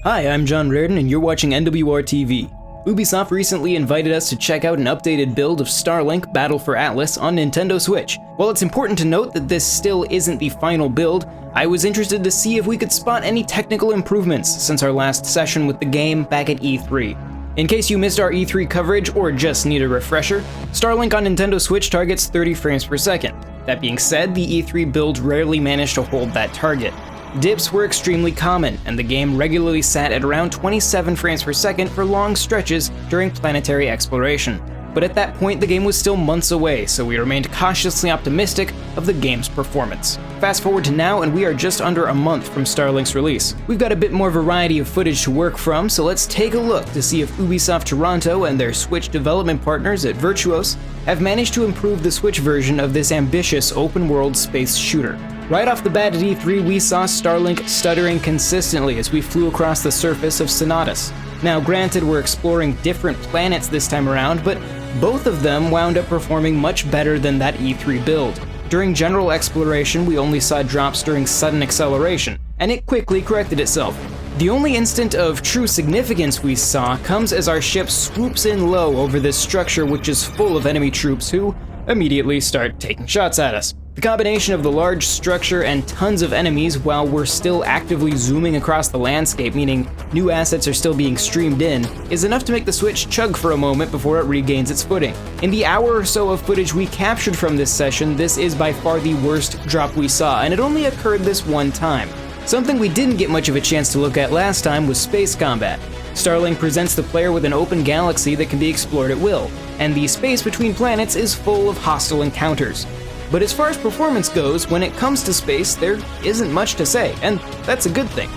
Hi, I'm John Reardon and you're watching NWR TV. Ubisoft recently invited us to check out an updated build of Starlink Battle for Atlas on Nintendo Switch. While it's important to note that this still isn't the final build, I was interested to see if we could spot any technical improvements since our last session with the game back at E3. In case you missed our E3 coverage or just need a refresher, Starlink on Nintendo Switch targets 30 frames per second. That being said, the E3 build rarely managed to hold that target. Dips were extremely common, and the game regularly sat at around 27 frames per second for long stretches during planetary exploration. But at that point, the game was still months away, so we remained cautiously optimistic of the game's performance. Fast forward to now, and we are just under a month from Starlink's release. We've got a bit more variety of footage to work from, so let's take a look to see if Ubisoft Toronto and their Switch development partners at Virtuos have managed to improve the Switch version of this ambitious open-world space shooter. Right off the bat at E3, we saw Starlink stuttering consistently as we flew across the surface of Sonatus. Now granted, we're exploring different planets this time around, but both of them wound up performing much better than that E3 build. During general exploration, we only saw drops during sudden acceleration, and it quickly corrected itself. The only instant of true significance we saw comes as our ship swoops in low over this structure which is full of enemy troops who immediately start taking shots at us. The combination of the large structure and tons of enemies while we're still actively zooming across the landscape, meaning new assets are still being streamed in, is enough to make the Switch chug for a moment before it regains its footing. In the hour or so of footage we captured from this session, this is by far the worst drop we saw, and it only occurred this one time. Something we didn't get much of a chance to look at last time was space combat. Starlink presents the player with an open galaxy that can be explored at will, and the space between planets is full of hostile encounters. But as far as performance goes, when it comes to space, there isn't much to say, and that's a good thing.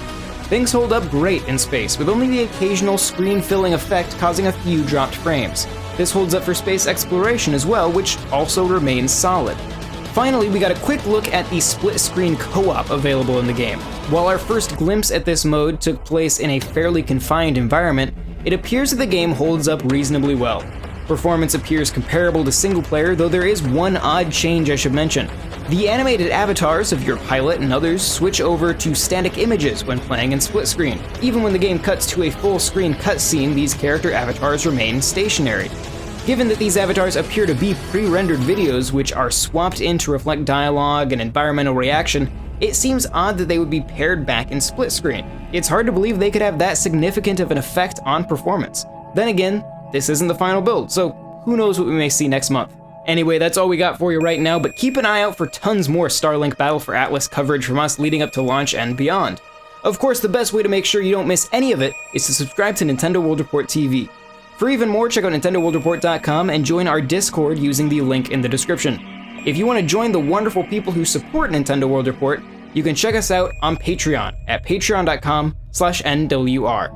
Things hold up great in space, with only the occasional screen-filling effect causing a few dropped frames. This holds up for space exploration as well, which also remains solid. Finally, we got a quick look at the split-screen co-op available in the game. While our first glimpse at this mode took place in a fairly confined environment, it appears that the game holds up reasonably well. Performance appears comparable to single-player, though there is one odd change I should mention. The animated avatars of your pilot and others switch over to static images when playing in split-screen. Even when the game cuts to a full-screen cutscene, these character avatars remain stationary. Given that these avatars appear to be pre-rendered videos which are swapped in to reflect dialogue and environmental reaction, it seems odd that they would be paired back in split-screen. It's hard to believe they could have that significant of an effect on performance. Then again, this isn't the final build, so who knows what we may see next month. Anyway, that's all we got for you right now, but keep an eye out for tons more Starlink Battle for Atlas coverage from us leading up to launch and beyond. Of course, the best way to make sure you don't miss any of it is to subscribe to Nintendo World Report TV. For even more, check out NintendoWorldReport.com and join our Discord using the link in the description. If you want to join the wonderful people who support Nintendo World Report, you can check us out on Patreon at patreon.com/NWR.